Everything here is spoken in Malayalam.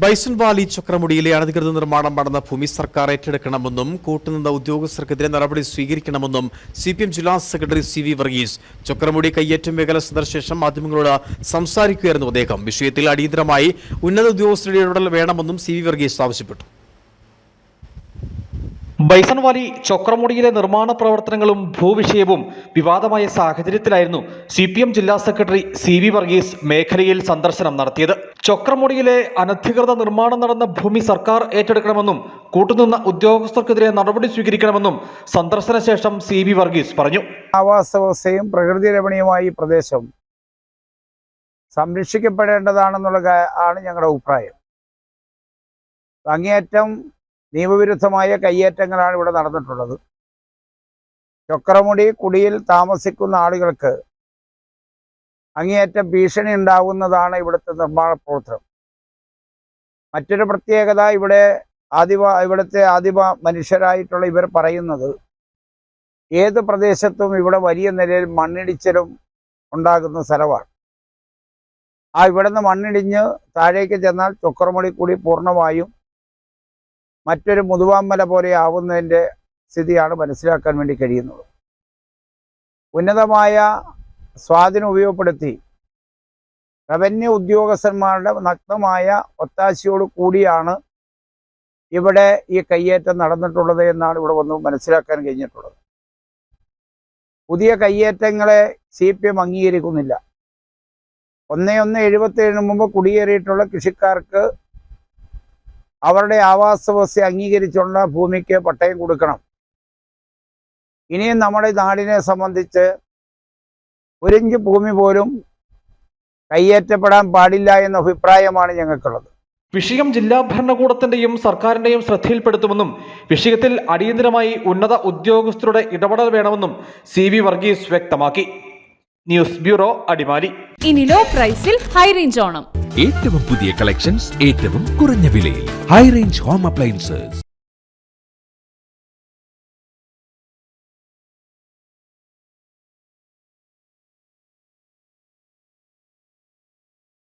ബൈസൺ വാലി ചക്രമുടിയിലെ അനധികൃത നിർമ്മാണം നടന്ന ഭൂമി സർക്കാർ ഏറ്റെടുക്കണമെന്നും കൂട്ടുനിന്ന ഉദ്യോഗസ്ഥർക്കെതിരെ നടപടി സ്വീകരിക്കണമെന്നും CPM ജില്ലാ സെക്രട്ടറി CV വർഗീസ് ചക്രമുടി കയ്യേറ്റം മേഖല സന്ദർശിച്ച ശേഷം മാധ്യമങ്ങളോട് സംസാരിക്കുകയായിരുന്നു അദ്ദേഹം. വിഷയത്തിൽ അടിയന്തരമായി ഉന്നത ഉദ്യോഗസ്ഥരുടെ ഇടപെടൽ വേണമെന്നും CV വർഗീസ് ആവശ്യപ്പെട്ടു. ബൈസൺ വാലി ചക്രമുടിയിലെ നിർമ്മാണ പ്രവർത്തനങ്ങളും ഭൂവിഷയവും വിവാദമായ സാഹചര്യത്തിലായിരുന്നു CPM ജില്ലാ സെക്രട്ടറി CV വർഗീസ് മേഖലയിൽ സന്ദർശനം നടത്തിയത്. ചക്രമുടിയിലെ അനധികൃത നിർമ്മാണം നടന്ന ഭൂമി സർക്കാർ ഏറ്റെടുക്കണമെന്നും കൂട്ടുനിന്ന ഉദ്യോഗസ്ഥർക്കെതിരെ നടപടി സ്വീകരിക്കണമെന്നും സന്ദർശന ശേഷം CV വർഗീസ് പറഞ്ഞു. ആവാസ വ്യവസ്ഥയും പ്രകൃതി രമണീയമായ ഈ പ്രദേശം സംരക്ഷിക്കപ്പെടേണ്ടതാണെന്നുള്ള ആണ് ഞങ്ങളുടെ അഭിപ്രായം. അങ്ങേയറ്റം നിയമവിരുദ്ധമായ കയ്യേറ്റങ്ങളാണ് ഇവിടെ നടന്നിട്ടുള്ളത്. ചക്രമുടി കുടിയിൽ താമസിക്കുന്ന ആളുകൾക്ക് അങ്ങേയറ്റം ഭീഷണി ഉണ്ടാകുന്നതാണ് ഇവിടുത്തെ നിർമ്മാണ പ്രവർത്തനം. മറ്റൊരു പ്രത്യേകത, ഇവിടുത്തെ ആദിമ മനുഷ്യരായിട്ടുള്ള ഇവർ പറയുന്നത് ഏത് പ്രദേശത്തും ഇവിടെ വലിയ നിലയിൽ മണ്ണിടിച്ചിലും ഉണ്ടാകുന്ന സ്ഥലമാണ്. ഇവിടുന്ന് മണ്ണിടിഞ്ഞ് താഴേക്ക് ചെന്നാൽ ചക്രമുടി കൂടി പൂർണ്ണമായും മറ്റൊരു മുതുവാമല പോലെ ആവുന്നതിൻ്റെ സ്ഥിതിയാണ് മനസ്സിലാക്കാൻ വേണ്ടി കഴിയുന്നത്. ഉന്നതമായ സ്വാധീനം ഉപയോഗപ്പെടുത്തി റവന്യൂ ഉദ്യോഗസ്ഥന്മാരുടെ നഗ്നമായ ഒത്താശയോട് കൂടിയാണ് ഇവിടെ ഈ കയ്യേറ്റം നടന്നിട്ടുള്ളത് എന്നാണ് ഇവിടെ വന്ന് മനസ്സിലാക്കാൻ കഴിഞ്ഞിട്ടുള്ളത്. പുതിയ കയ്യേറ്റങ്ങളെ CPM അംഗീകരിക്കുന്നില്ല. 1/1/77 മുമ്പ് കുടിയേറിയിട്ടുള്ള കൃഷിക്കാർക്ക് അവരുടെ ആവാസ വ്യവസ്ഥ അംഗീകരിച്ചുള്ള ഭൂമിക്ക് പട്ടയം കൊടുക്കണം. ഇനിയും നമ്മുടെ നാടിനെ സംബന്ധിച്ച് ഒരിഞ്ച് ഭൂമി പോലും കയ്യേറ്റപ്പെടാൻ പാടില്ല എന്ന അഭിപ്രായമാണ് ഞങ്ങൾക്കുള്ളത്. വിഷയം ജില്ലാ ഭരണകൂടത്തിന്റെയും സർക്കാരിന്റെയും ശ്രദ്ധയിൽപ്പെടുത്തുമെന്നും വിഷയത്തിൽ അടിയന്തരമായി ഉന്നത ഉദ്യോഗസ്ഥരുടെ ഇടപെടൽ വേണമെന്നും CV വർഗീസ് വ്യക്തമാക്കി. News bureau, Adimali. ഇനി ലോ പ്രൈസിൽ ഹൈ റേഞ്ച് ഓണം. ഏറ്റവും പുതിയ കളക്ഷൻസ് ഏറ്റവും കുറഞ്ഞ വിലയിൽ ഹൈ റേഞ്ച് ഹോം അപ്ലയൻസസ്.